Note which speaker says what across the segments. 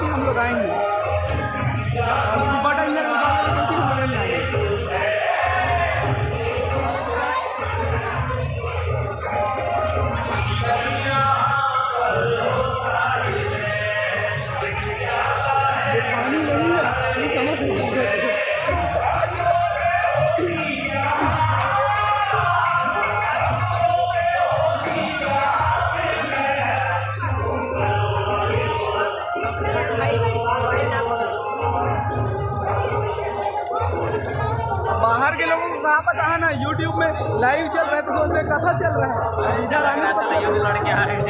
Speaker 1: ही हम लोग आएंगे। और सुबह टाइम में हम लोग लेने आएंगे। पानी नहीं है, ये समझ नहीं सकते। बाहर के लोगों को कहाँ पता है ना, यूट्यूब में लाइव चल रहा है तो सोचते कथा चल रहा है, इधर आने पता है लड़के आ रहे हैं।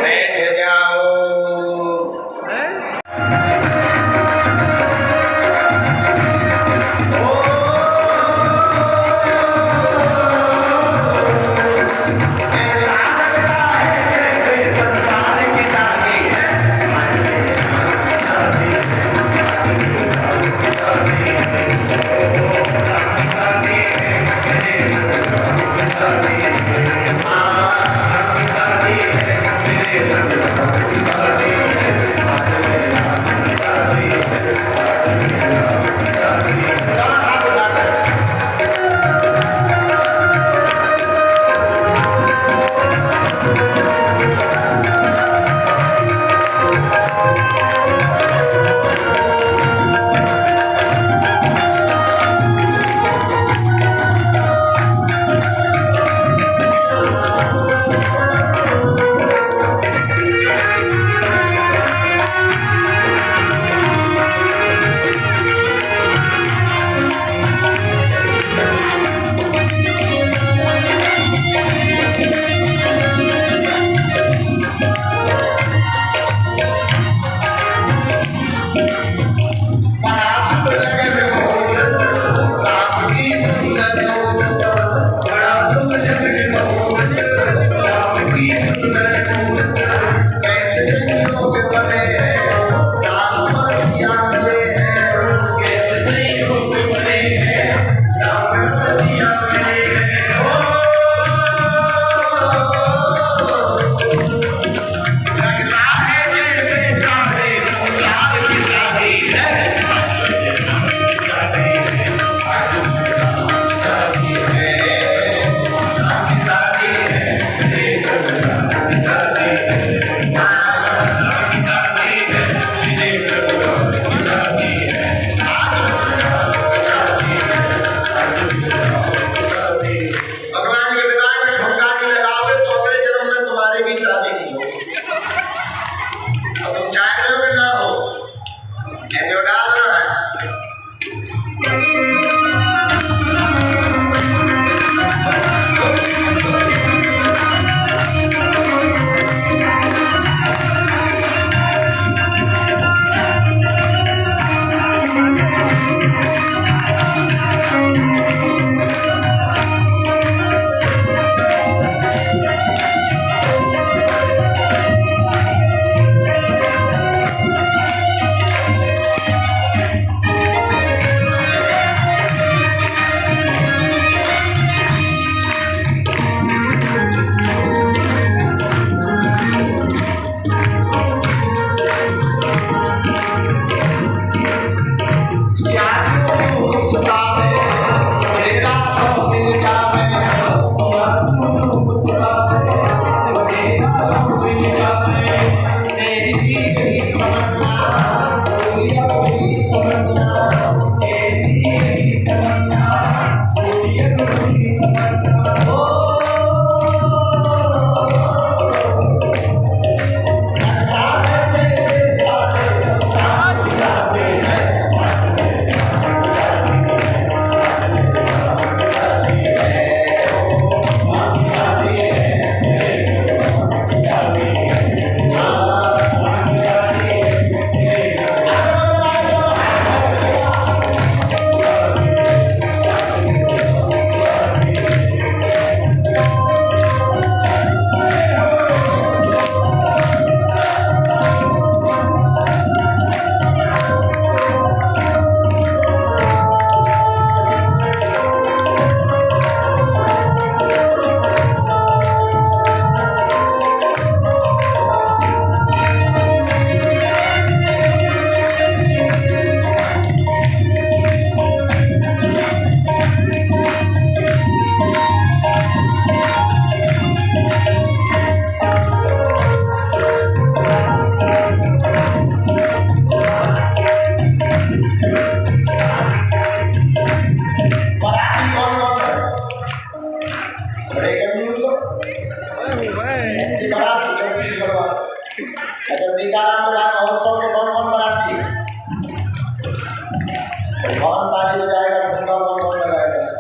Speaker 2: बैठ जाओ।
Speaker 3: सीताराम विवाह महोत्सव के कौन कौन बराती है? कौन ताली बजाएगा, ठुमका कौन कौन लगाएगा?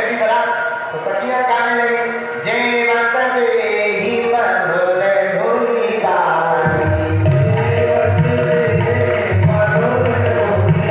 Speaker 3: बैठी बारात तो सखियां गाने लगी, जेवत देहि मधुर धुनी गारी, जेवत देहि मधुर धुनी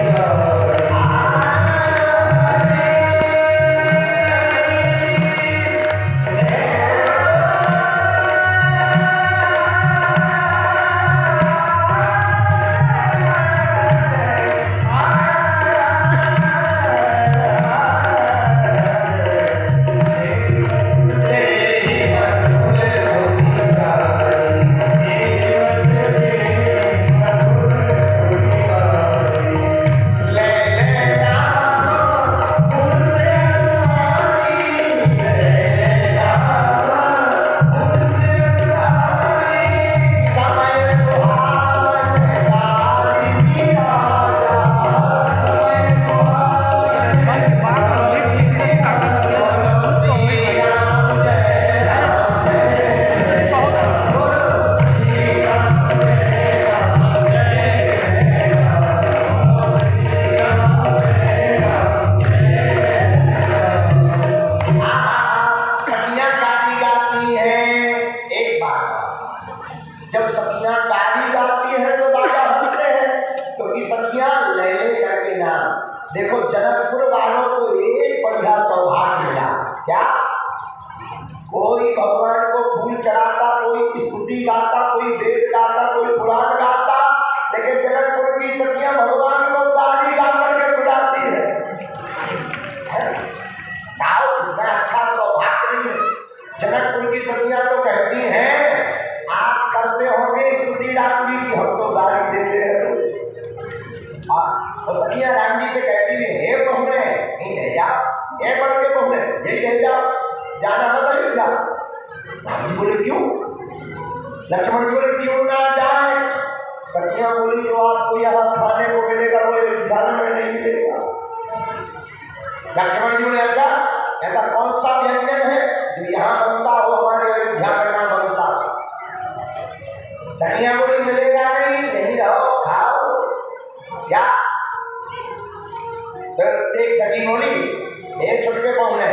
Speaker 3: जब सखियां गाली गाती हैं तो बाबा हंसते हैं, क्योंकि सखियां लैले करके नाम। देखो जनकपुर वालों को एक बढ़िया सौभाग्य मिला, क्या कोई भगवान को फूल चढ़ाता, कोई स्तुति गाता, कोई वेद गाता, कोई पुराण गाता, लेकिन जनकपुर की सखियां भगवान को गाली गा करके सुनाती है। कितना अच्छा सौभाग्य नहीं है। जनकपुर की सखियां तो कहती हैं आप करते होंगे स्तुति राम जी की, हम तो गाली देते हैं रोज। और सखियां राम जी से कहती है, हे बहुने यहीं रह जाओ, हे बड़ के बहुने यहीं रह जाओ, जाना मत अयोध्या। राम जी बोले क्यों? लक्ष्मण जी बोले क्यों ना जाए? सखियां बोली जो आपको यहाँ खाने को मिलेगा वो अयोध्या में नहीं मिलेगा। लक्ष्मण जी बोले अच्छा ऐसा कौन सा व्यंजन है जो यहाँ बनता हो हमारे अयोध्या में ना बनता? सखियां बोली मिलेगा नहीं, यहीं रहो खाओ क्या? तो एक सखी बोली, एक छोटे बहुने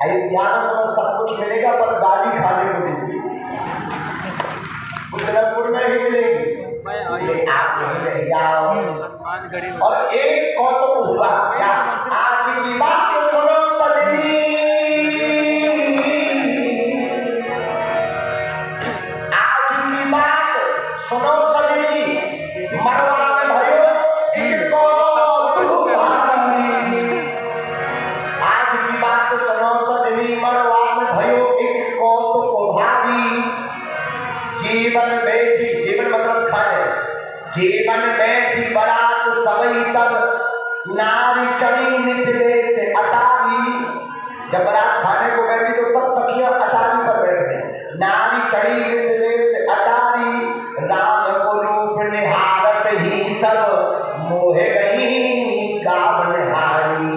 Speaker 3: अयोध्या में तो सब कुछ मिलेगा पर गाली खाने को नहीं मिलेगी, जनकपुर में ही मिलेगी, इसलिए आप यहीं रह जाओ। और एक कौतुक हुआ क्या? आज की बात सुनो सजनी, आज की बात सुनो सजनी, मरवा में भयो एक कौतुक भारी। आज की बात सुनो सजनी, मरवा में भयो एक कौतुक भारी। जीवन बैठी, जीवन मतलब खाने, जीवन बैठी बारात सबई तब नारी चढ़ी मिथिले से अटारी। जब बारात खाने को बैठी तो सब सखियां अटारी पर बैठे। नारी चढ़ी मिथिले से अटारी, राम को रूप निहारत ही सब मोहे गई गावनहारी।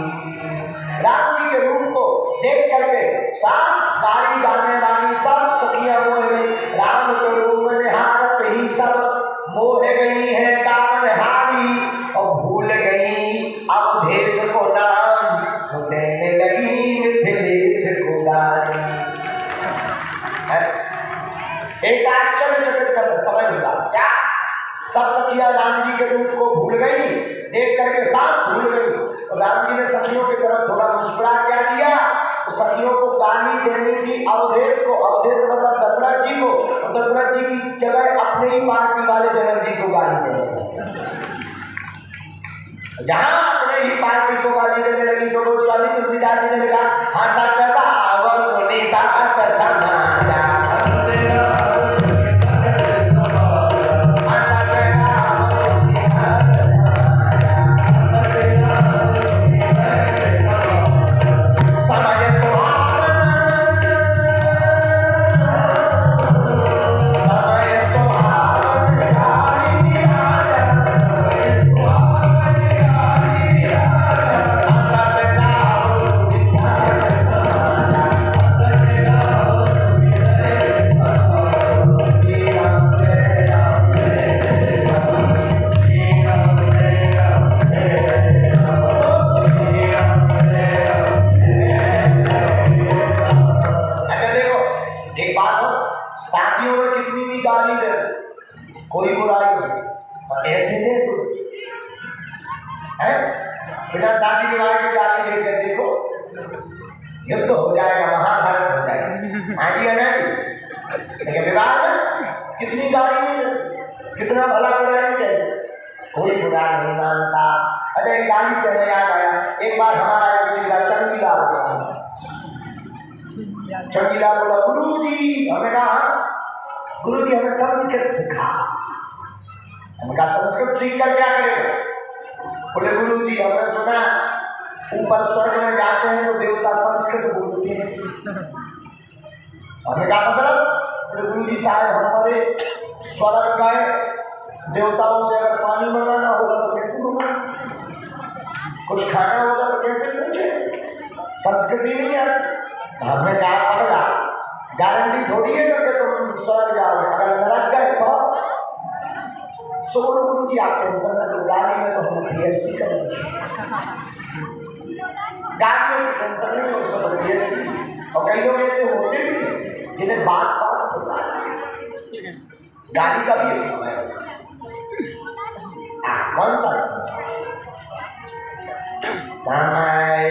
Speaker 3: राम जी के रूप को देख करके सब गाड़ी गाने वाली सब सखियां मोह गई। राम के रूप निहारत ही सब मोह गई है गावनहारी, और भूल गई अवधेश को नाम, सुनने लगी मिथिलेश को गारी। एक आश्चर्यचकित समय हुआ क्या? सब सखियां राम जी के रूप को भूल गई, देख करके सब भूल गई। और राम जी ने सखियों की तरफ थोड़ा मुस्कुरा क्या दिया, तो सखियों को गाली देने की अवधेश को, अवधेश मतलब दशरथ जी को, और दशरथ जी की जगह अपने ही पार्टी वाले जनक जी को गाली देने। जहां अपने ही पार्टी को गाली देने लगी तो गोस्वामी तुलसीदास जी ने कहा, हंसत गावत सुनी सात समाया, बिना शादी विवाह की गाली देकर देखो, युद्ध हो जाएगा, महाभारत हो जाएगा। हाँ जी है ना जी? लेकिन विवाह में कितनी गाली मिल, कितना भला बुरा नहीं कहते, कोई बुरा नहीं मानता। अरे गाली से हमें याद आया, एक बार हमारा एक चीला चंगीलाल गया, चंगीलाल बोला गुरु जी, हमें कहा गुरु जी हमें संस्कृत सिखा। हमने कहा संस्कृत सीख कर क्या करेगा? बोले गुरु जी हमने सुना ऊपर स्वर्ग में जाते हैं तो देवता संस्कृत बोलते हैं। हमने कहा मतलब? बोले गुरु जी शायद हमारे स्वर्ग गए देवताओं से अगर पानी मंगाना होगा तो कैसे मंगाना, कुछ खाना होगा तो कैसे पूछे, संस्कृत ही नहीं है। हमने कहा पड़ेगा, गारंटी थोड़ी है कि तुम स्वर्ग जाओगे, अगर नरक गए तो सोलो गुरु जी आप टेंशन में, तो गाली में तो हम PhD करेंगे, गाली में टेंशन नहीं, उसको तो PhD। और कई लोग ऐसे होते भी जिन्हें बात होता है, गाली का भी एक समय होता है। कौन सा समय?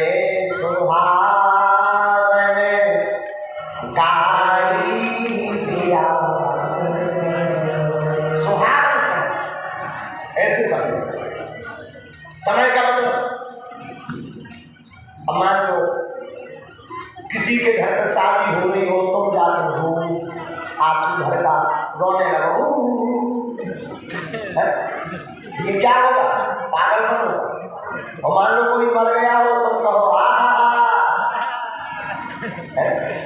Speaker 3: सुहावन गाली दिया, सुहावन समय, ऐसे समय का मतलब अब मान लो किसी के घर में शादी हो रही हो, तुम जाकर हो आंसू भरता रोने लगो, ये क्या होगा? पागलपन होगा। और मान लो कोई मर गया हो, तुम कहो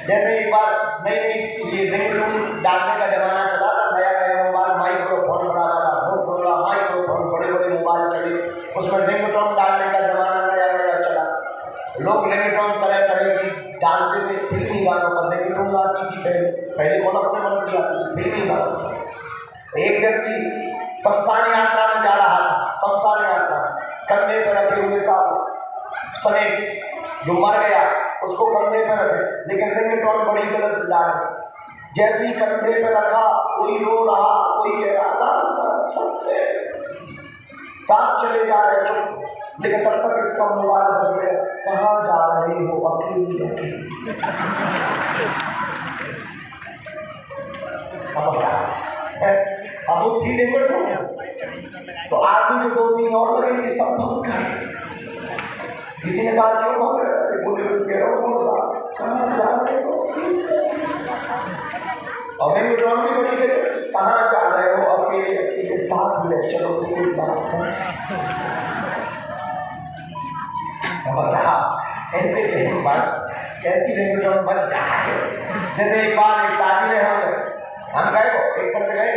Speaker 3: जैसे एक बार नहीं ये रिंगटोन डालने का जमाना चला था, नया नया मोबाइल, माइक्रोफोन बड़ा बड़ा, माइक्रोफोन बड़े बड़े मोबाइल चले, उसमें रिंगटोन डालने का जमाना नया नया चला। लोग रिंगटोन तरह तरह की डालते थे, फिल्मी गानों पर रिंगटोन आती थी, पहले कौन अपने मन की आती थी, फिल्मी गानों। एक व्यक्ति शमशान यात्रा में जा रहा था, शमशान यात्रा कंधे पर रखे हुए था समेत, जो मर गया उसको कंधे पर रखे, लेकिन रिंगटोन बड़ी गलत डाल, जैसी कंधे पर रखा कोई रो रहा, कोई कह रहा, साथ चले जा रहे चुप, लेकिन तब तक इसका मोबाइल बज गया, कहाँ जा रहे हो अकेली अकेली। अब वो थी तो आदमी जो 2 दिन और लगेंगे सब भूख खाए। किसी ने कहा क्यों भाग रहे? बोले कह रहा हूँ कहाँ जा रहे हो? और मैं ड्रॉन भी बड़ी गई, कहाँ जा रहे हो? अकेले अकेले साथ ले चलो, कोई बात है। ऐसे नहीं बात कैसी रहेंगे जो बच जाए। जैसे एक बार एक शादी में हम गए, एक शब्द गए,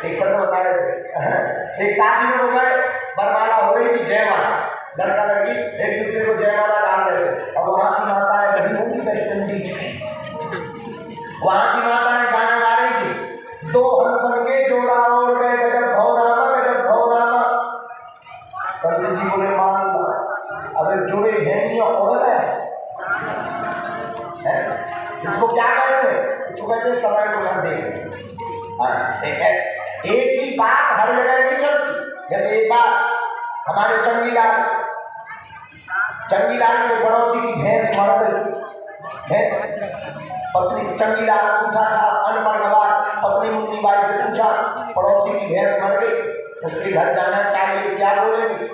Speaker 3: एक शब्द बता रहे थे, एक शादी में हो गए, बरमाला हो रही थी, जयमाला, लड़का लड़की एक दूसरे को जयमाला डाल रहे थे, और वहाँ की माता है बड़ी होगी वेस्ट इंडीज की, वहाँ की माता ने गाना गा रही थी, 2 हंसन के जोड़ा और गए, गजब भौरामा गजब भौरामा। संजय जी बोले मान लो, अबे जुड़े हैं नहीं औरत है, इसको क्या कहते हैं? इसको कहते हैं समय को न देख। एक ही बात हर जगह नहीं चलती। जैसे एक बार हमारे चंगीलाल के पड़ोसी की भैंस मर गई, पत्नी चंगीलाल पूछा था, अनपढ़ गवार पत्नी मुन्नी बाई से पूछा, पड़ोसी की भैंस मर गई, उसके घर जाना चाहिए, क्या बोलेंगे?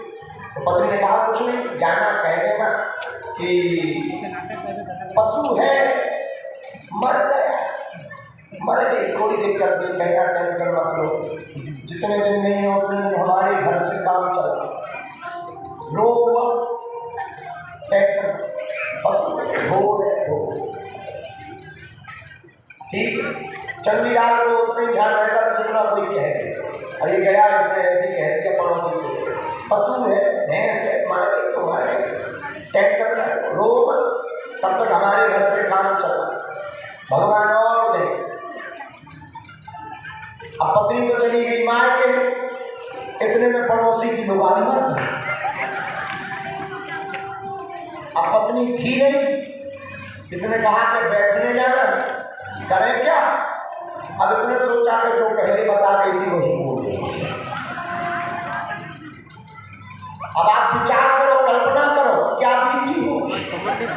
Speaker 3: तो पत्नी ने कहा कुछ नहीं, जाना कह देना कि पशु है, मर गई, कोई दिक्कत नहीं, कहना टेंशन मत लो, जितने दिन नहीं हो उतने दिन हमारे घर से काम चला, रो टेंशन, पशु हो ठीक। चंडीलाल को उतना ध्यान रहेगा जितना कोई कह दे, और ये गया इसने ऐसे कह दिया पड़ोसी को, पशु है, भैंस है, मर गई तो मर गई, टेंशन है, रो तब तक हमारे घर से काम चला, भगवान और नहीं। अब पत्नी तो चली गई मार के, इतने में पड़ोसी की दुकान मर गई। अब पत्नी थी नहीं, इसने कहा कि बैठने जाना, करें क्या? अब इसने सोचा कि जो पहले बता गई थी वही बोल रही। अब आप विचार करो, कल्पना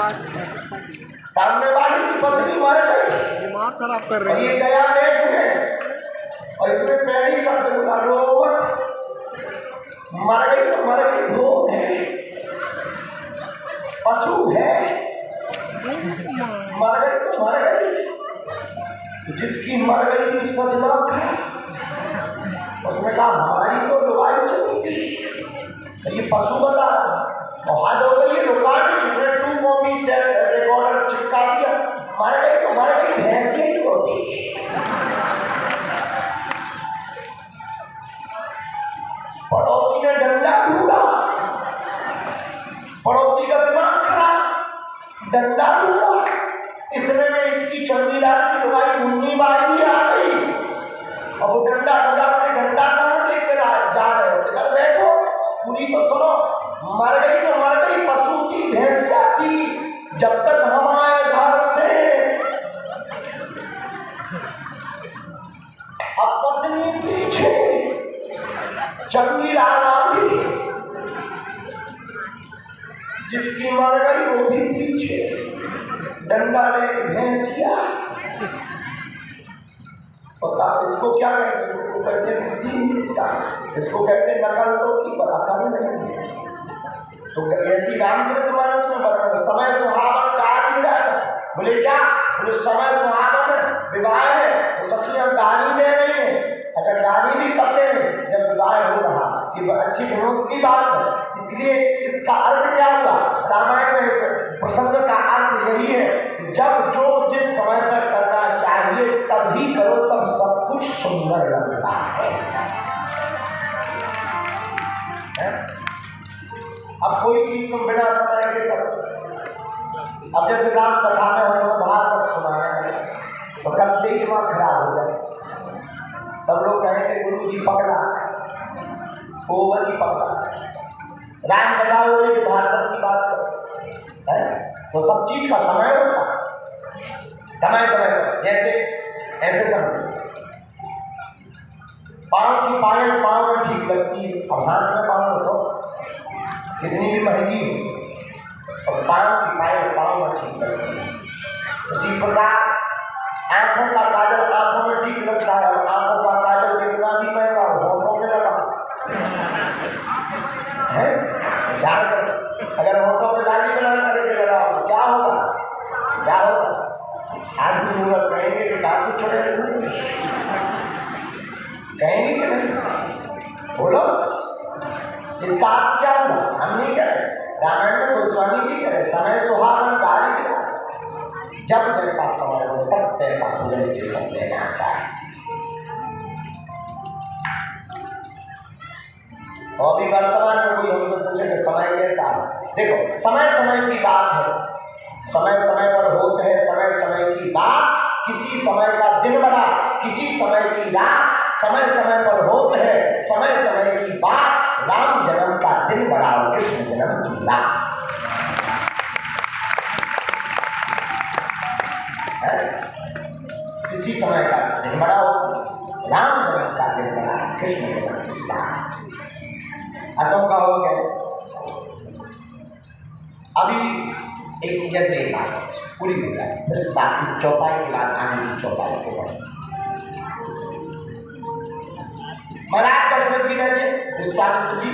Speaker 3: सामने वाली की पत्नी मर गई,
Speaker 1: दिमाग खराब कर
Speaker 3: और
Speaker 1: रही है।
Speaker 3: ये गया बेच में, और इसने पहली शब्द बोला रो मत, मर गई तो मर गई, ढोर है, पशु है, मर गई तो मर गई। जिसकी मर गई थी उसका दिमाग खराब, उसने कहा हमारी तो लुगाई चली थी, ये पशु बता रहा, और हद हो गई लुगाई, जिसने 2 कॉपी से रिकॉर्डर चिपका दिया, मर गई तो मर गई, भैंस ही तो थी। पड़ोसी ने डंडा ढूंढा, पड़ोसी का दिमाग खराब, डंडा ढूंढा, इतने में इसकी चंडीलाल की लुगाई मुन्नी बाई भी आ गई, और वो डंडा ढूंढा, अपने डंडा कहाँ लेकर जा रहे हो, इधर बैठो, पूरी तो सुनो, मर गई तो मर गई, पशु की भैंसिया थी, जब तक हम आए घर से। अब पत्नी पीछे, चंडीलाल आ गई, जिसकी मर गई वो भी पीछे, डंडा ले भैंसिया। पता इसको क्या कहते हैं? इसको कहते हैं बुद्धिहीनता, इसको कहते हैं नकल तो की अकल नहीं है। तो ऐसी रामचरितमानस में वर्णन, समय सुहावन गारी राजा, बोले क्या? बोले समय सुहावन विवाह है, तो सखियां गारी दे रही है। अच्छा, गाली भी करते हैं जब विवाह हो रहा, कि अच्छी गुणों की बात है। इसलिए इसका अर्थ क्या हुआ? रामायण में इस प्रसंग का अर्थ यही है कि जब जो जिस समय पर करना चाहिए तभी करो, तब सब कुछ सुंदर लगता है। अब कोई चीज तुम बिना समय के करो। अब जैसे राम कथा में हम लोग भागवत सुनाए हैं, तो कल से ही दिमाग खराब हो जाए। सब लोग कहेंगे गुरु जी पकड़ा, ओवर जी पकड़ा, राम कथा हो रही, भागवत की बात करो, है तो सब चीज का समय होता, समय समय पर। जैसे ऐसे समझो, पाँव की पायल पाँव में ठीक लगती है, अब हाथ में पाँव रखो कितनी भी महंगी हो, और पाँव की पायल पाँव में ठीक लगती है। उसी प्रकार आंखों का काजल आंखों में ठीक लगता है, और आंखों का काजल कितना भी महंगा हो, होठों में लगा है। अगर होठों में लाली बना करके लगाओ क्या होगा? क्या होगा? आदमी लोग कहेंगे कि कहाँ से छोड़े, कहेंगे कि नहीं? बोलो, इसका अर्थ क्या हुआ? हम नहीं करें, रामायण में गोस्वामी जी करें, समय सुहावन गारी के, जब जैसा समय हो तब तैसा भोजन के सब लेना चाहिए। और अभी वर्तमान में कोई हमसे पूछे कि समय कैसा है, देखो समय समय की बात है, समय समय पर होते हैं, समय समय की बात, किसी समय का दिन बड़ा, किसी समय की रात, समय समय पर होते हैं, समय समय की बात। राम जन्म का दिन बड़ा और कृष्ण जन्म की रात। किसी समय का दिन बड़ा हो, राम जन्म का दिन बड़ा, कृष्ण जन्म की रात। अतों का हो गया। अभी एक जैसे एक बात पूरी हो जाए, फिर इस बात इस चौपाई के बाद आने की चौपाई को पढ़े। महाराज दशरथ जी बैठे, विश्वामित्र जी,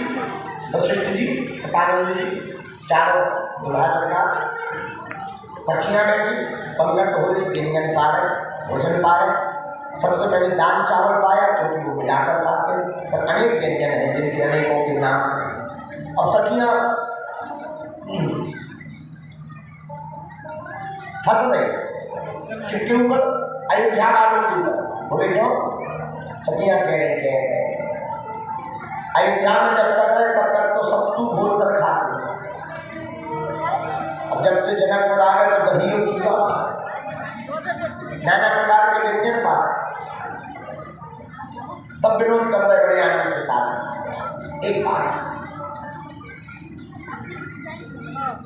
Speaker 3: वशिष्ठ जी, सतानंद जी, चारों दुल्हा दुल्हा, सखियां बैठी, पंगत हो रही, व्यंजन पा रहे, भोजन पा रहे। सबसे पहले दाल चावल पाया क्योंकि वो मिलाकर पाते हैं, और अनेक व्यंजन हैं जिनके अनेकों के नाम। अब सखियां हंस रहे, किसके ऊपर? अयोध्या वालों के ऊपर। बोले क्यों? सखियां कह रहे अयोध्या में जब तक रहे तब तक तो सब सूख घोल कर खाते, अब जब से जनकपुर आ गए तो दही हो चुका, नाना प्रकार के व्यंजन पा, सब विरोध कर रहे बड़े आनंद के साथ। एक बात,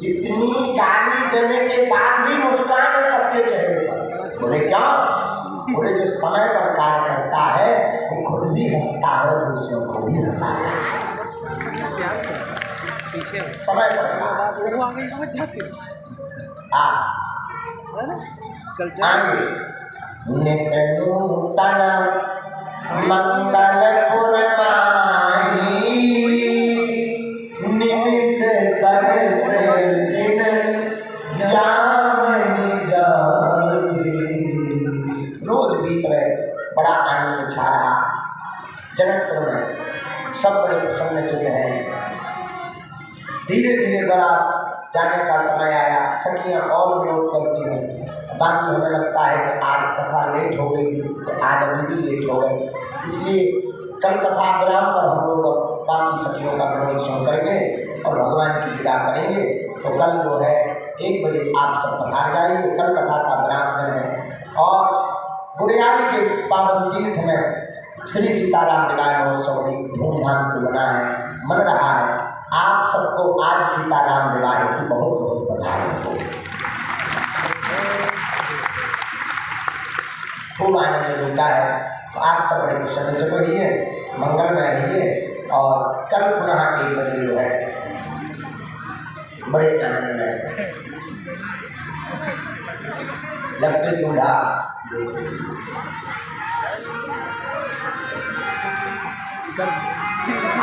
Speaker 3: इतनी गाली देने के बाद भी मुस्कान है सबके चेहरे पर। बोले क्या? बोले जो समय पर कार्य करता है वो खुद भी हंसता है, दूसरों को भी हंसाता है। समय पर
Speaker 1: है ना? चल चल
Speaker 3: आगे नित नूतन मंगल पुरमाही निमिष सरस दिन जामनि जाहि। रोज बीत रहे, बड़ा आनंद छा रहा जनकपुर में, सब बड़े प्रसन्न चित्त हैं। धीरे धीरे बड़ा जाने का समय आया, सखियां और विरोध करती हैं, बाकी हमें लगता है कि आज कथा लेट हो गई थी, तो आज अभी भी लेट हो गई, इसलिए कल कथा विराम पर हम लोग बाकी सखियों का विरोध सुन करके और भगवान की विदा करेंगे। तो कल जो है 1 बजे आप सब पधार जाइए, कल कथा का विराम दिन है। और बुढ़ियारी के इस पावन तीर्थ में श्री सीताराम विवाह महोत्सव बड़ी धूमधाम से मना है, मन रहा है। आप सबको आज सीताराम विवाह की बहुत बहुत बधाई हो। खूब आनंद लूटा है, तो आप सब बड़े प्रसन्न रहिए, मंगलमय रहिए। और कल पुनः 1 बजे जो है बड़े आनंद में लगते दूल्हा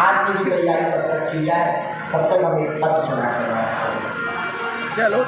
Speaker 3: आज की भी तैयारी तब तक की जाए, तब तक हम एक पद सुना कर
Speaker 1: चलो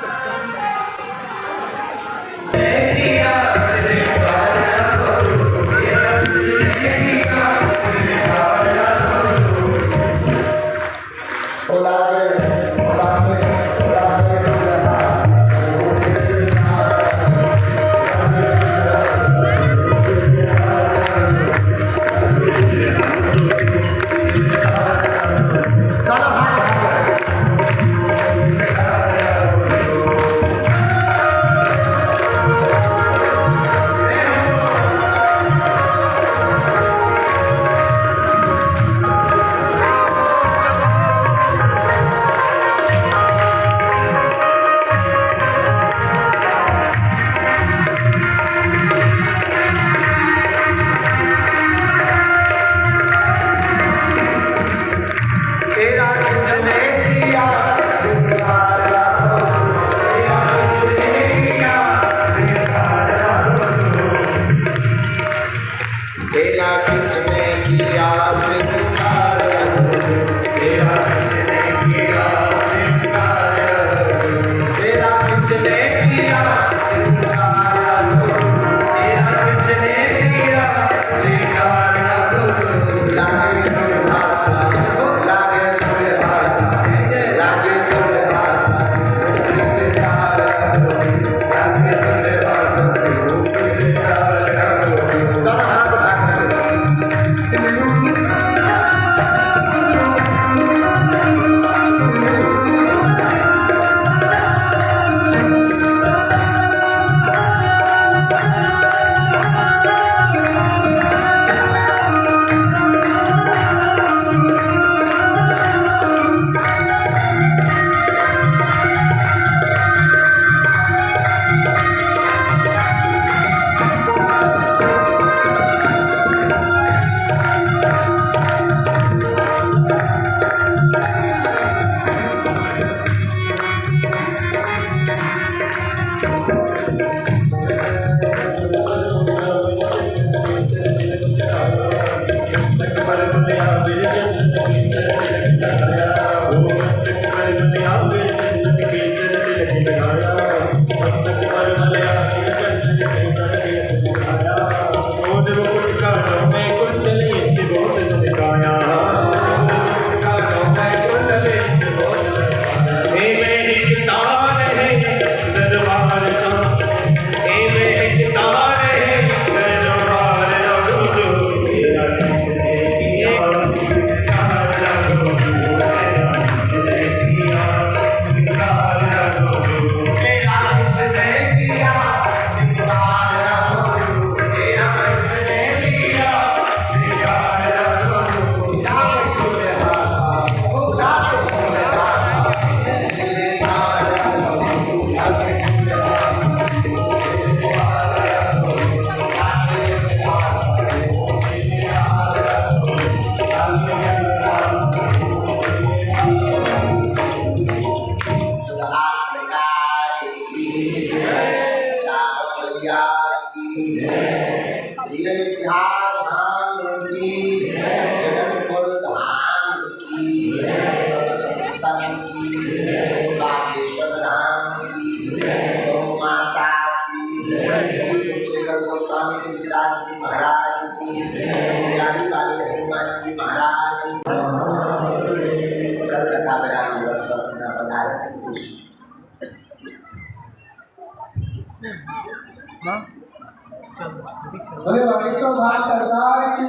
Speaker 2: बोले बागेश्वर धाम सरकार की,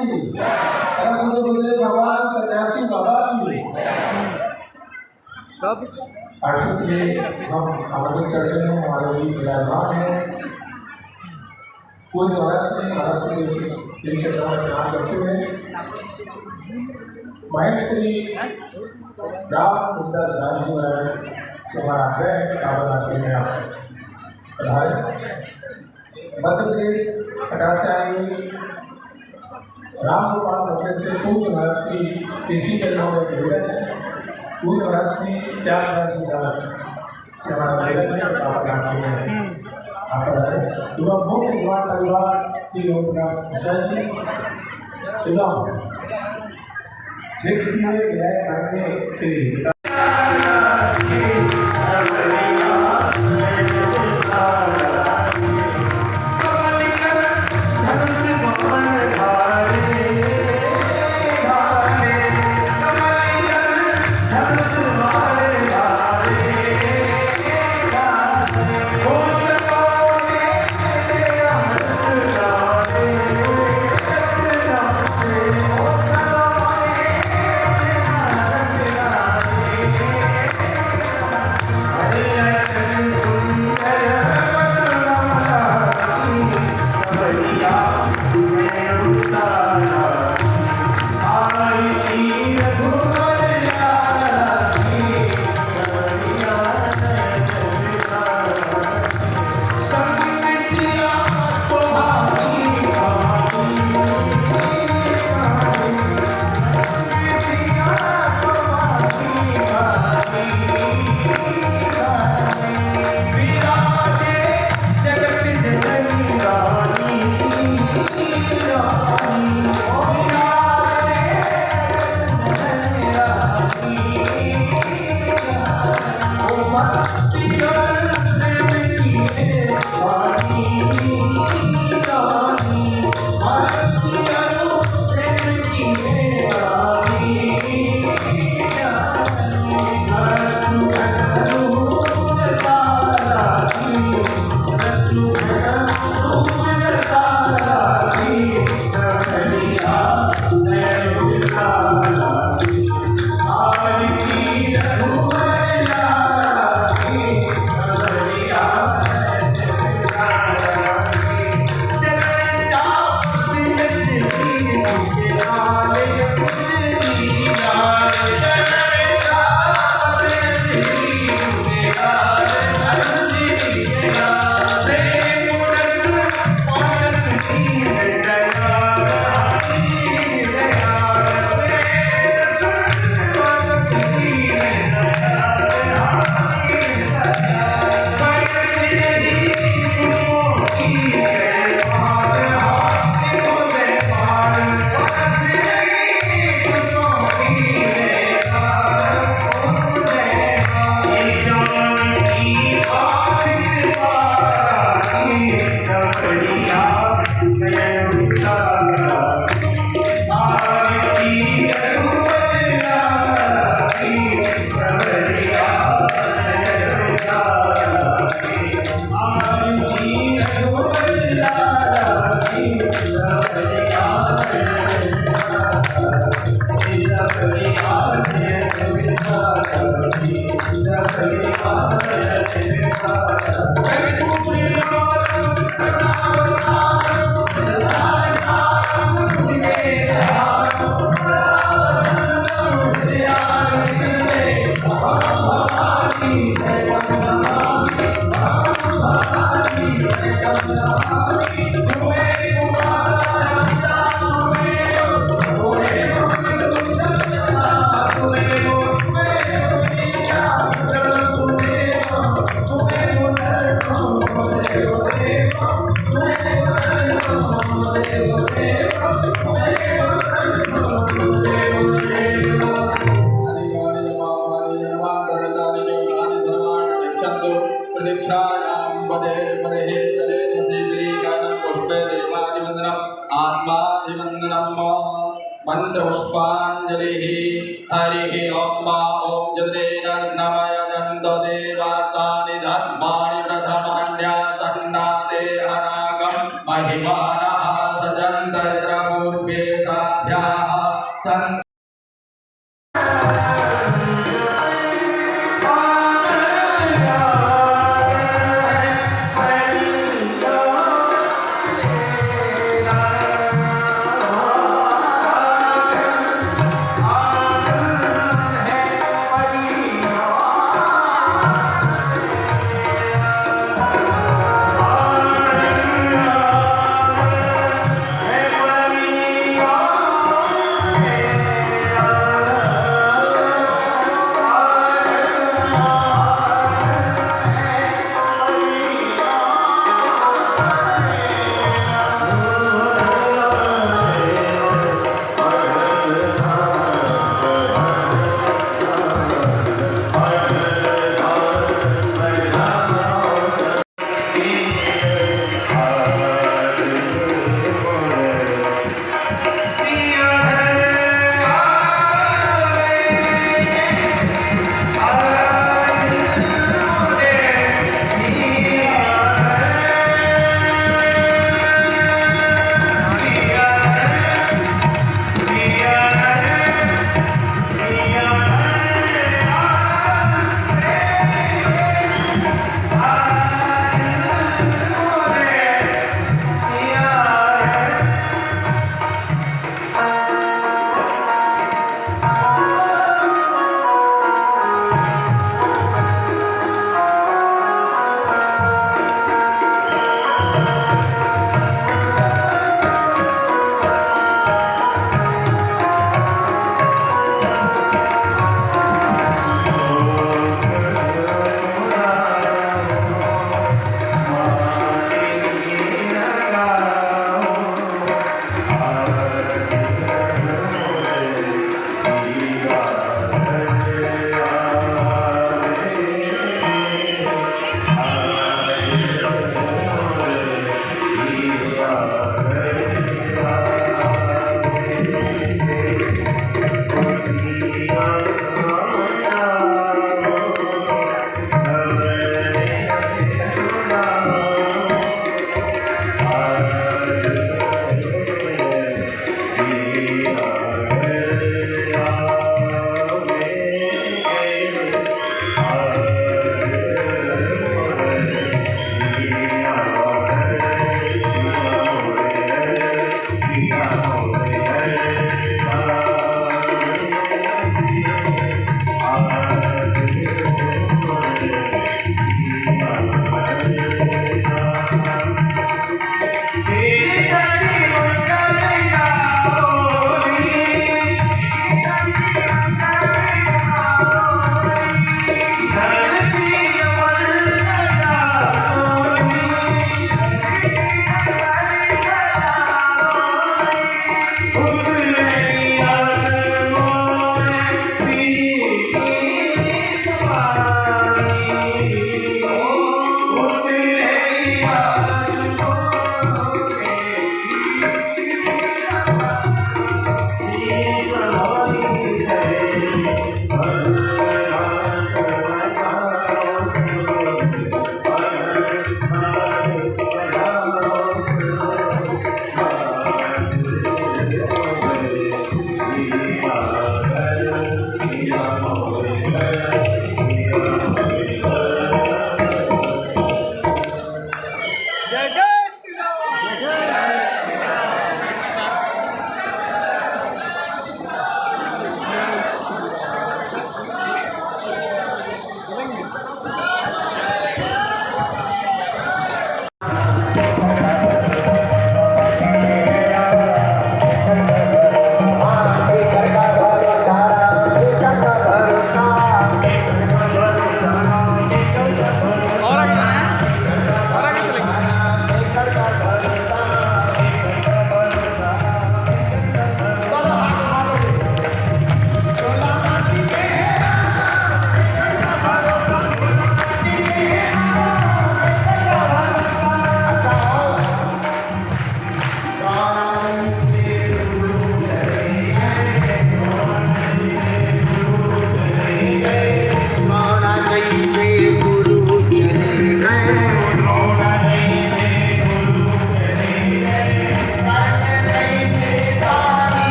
Speaker 2: बोले भगवान सन्यासी बाबा की। आर्थिक लिए हम आवेदन करते हैं, हमारे भी विराजमान है पूरे महाराष्ट्र श्री क्षेत्र में काम करते हुए महेंद्र श्री राम सुंदर राज जी महाराज से हमारा आग्रह है काबल आते हैं आप पधारे। मध्य प्रदेश से आई राम गोपाल मंदिर से पूर्व महाराज श्री केसी चरणों में निवेदन है, पूर्व महाराज श्री श्याम राज जी से हमारा निवेदन है काबल आते हैं आप पधारे। एवं मुख्य युवा परिवार श्री ओमप्रकाश मिश्रा जी एवं क्षेत्रीय विधायक माननीय श्री
Speaker 4: मंत्रपुष्पांजलि हरि ओम ॐ जगदेव नमः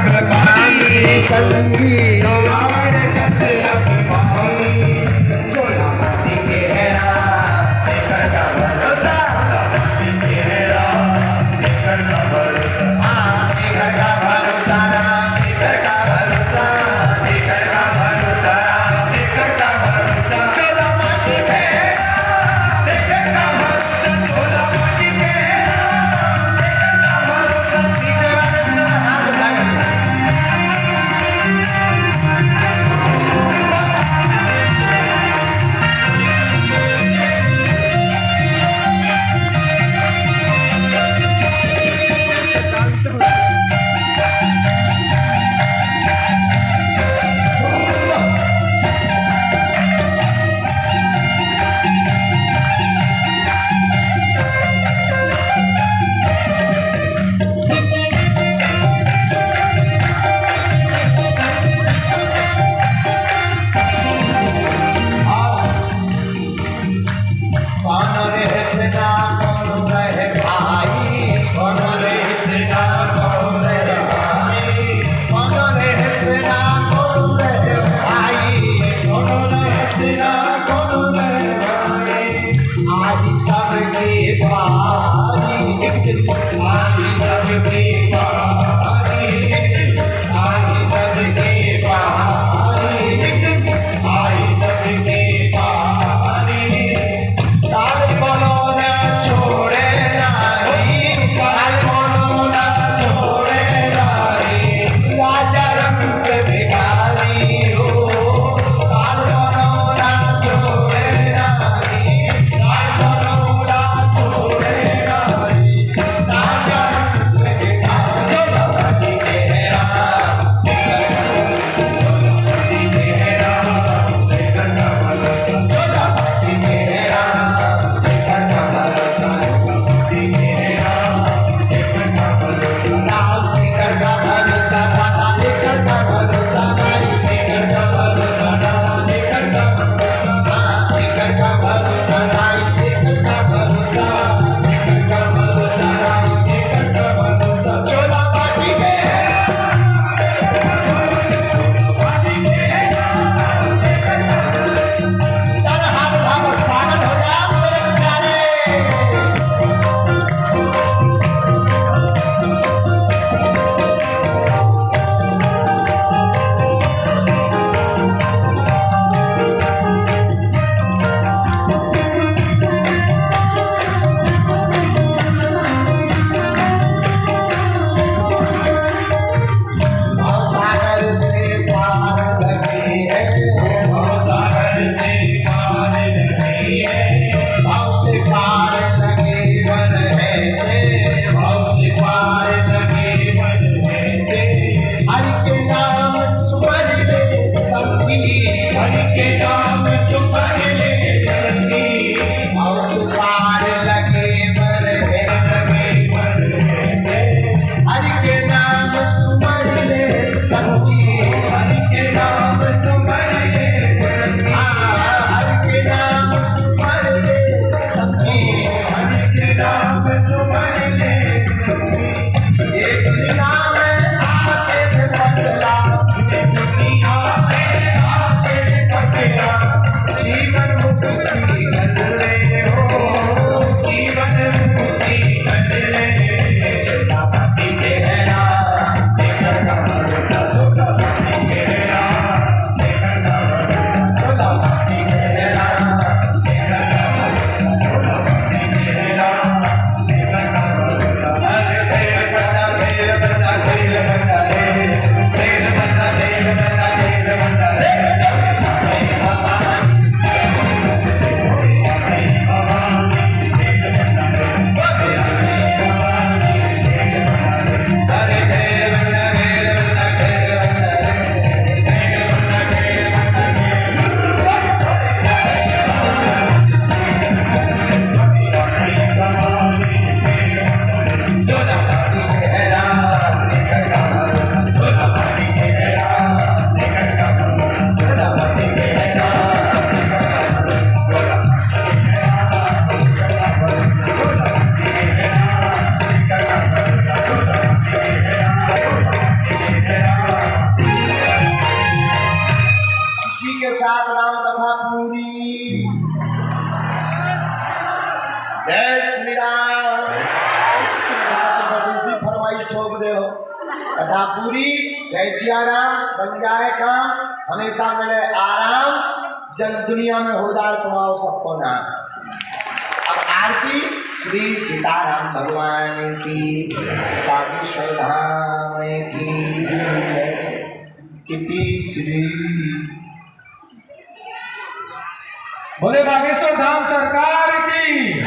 Speaker 3: पानी संगी रावण कैसे अभिमानी चोला माटी के हेरा लेकर का भरोसा माटी के हेरा लेकर का भरोसा लेकर का भरोसा लेकर का भरोसा लेकर का भरोसा लेकर का भरोसा चोला माटी के हेरा लेकर का भरोसा चोला माटी के हेरा लेकर का भरोसा तीसरा हाथ जय सिया राम। बन जाए काम, हमेशा मिले आराम, जन दुनिया में हो जाए तुम्हारा सबको नाम। अब आरती श्री सीताराम भगवान की, बागेश्वर धाम की, इति श्री।
Speaker 2: बोले बागेश्वर धाम सरकार की।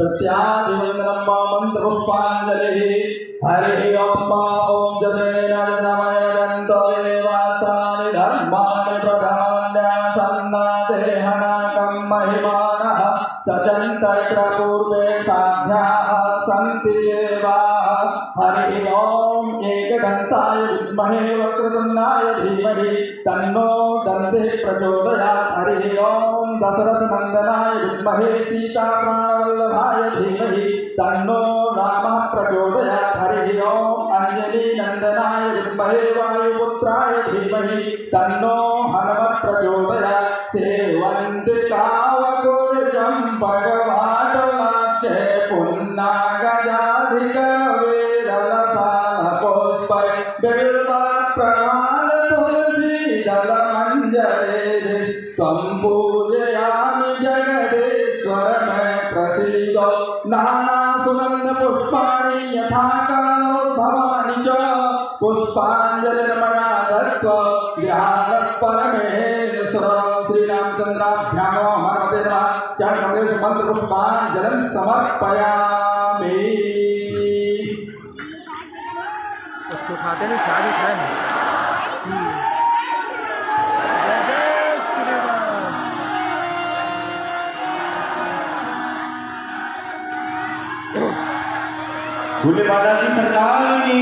Speaker 4: प्रत्यादिवंदनम मंत्र पुष्पांजलि हरि ओम जय नमयन्तो देवास्तानि धर्माणि प्रधान्यासन्नादेहनाकं महिमानः सचन्तत्र पूर्वे साध्याः सन्ति देवाः हरि ओम एकदन्ताय विद्महे वक्रतुण्डाय धीमहि तन्नो दन्तिः प्रचोदयात् हरि ओम दशरथनन्दनाय विद्महे सीताप्राणवल्लभाय धीमहि तन्नो रामः प्रचोदयात् हरि ओम अंजनीनन्दनाय विद्महे वायुपुत्राय धीमहि तन्नो हनुमत् प्रचोदयात् सेवन्ति कावकुलजं भगवाटलाब्धे पुन्नागजाधिकवेदलसानपुष्पै बिल्वप्रमालतुलसीदलमञ्जरे त्वं पूजयामि जगदीश्वर मे प्रसीद नानासुगन्धपुष्पाणि यथा कालोद्भवानि च पुष्पाञ्जलिर्मया दत्त्वा गृहात् परमेश्वर श्रीरामचन्द्राभ्यां हनुमते नमः चरणेषु मन्त्रपुष्पाञ्जलिं समर्पयामि।
Speaker 1: उसको खाते नहीं क्या दिख रहा है।
Speaker 5: भोले बाबा की सरकार की